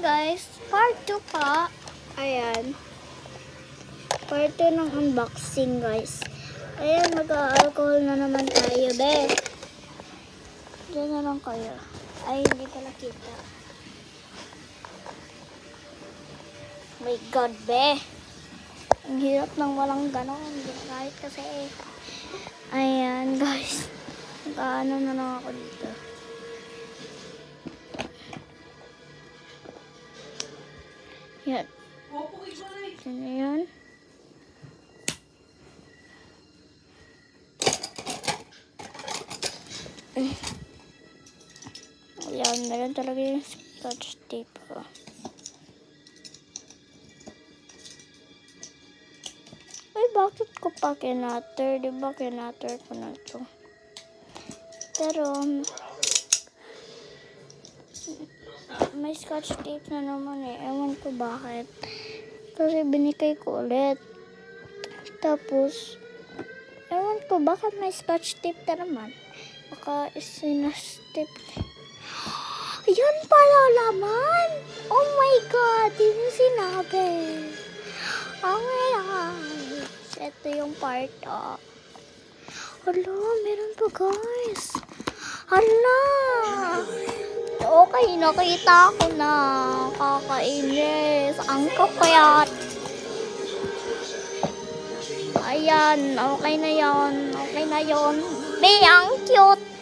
guys, part 2 pa. Ayan. Part 2 ng unboxing guys. Ayan, mag-alcohol na naman tayo, be. Diyan na lang kayo. Ay, hindi pala kita. My God, be. Ang hirap nang walang ganon. Kahit kasi, ayan guys. Nakaano na lang ako dito. Yan. Yan na yan. Ayan, meron talaga yung scotch tape. Ay, bakit ko pa kinatter? Diba kinatter ko na ito? Pero, may scotch tape na naman eh. Ewan ko bakit. Kasi binikay ko ulit. Tapos, ewan ko bakit may scotch tape na naman. Baka isinastip. Yan pala laman! Oh my God! Hindi sinabi. Oh my God! Ito yung part, oh. Hala, meron pa guys. Hala! Okay, nakita ko na. Kakainis. Ang kapayat. Ayan, okay na yon. Okay na yon. Be, ang cute.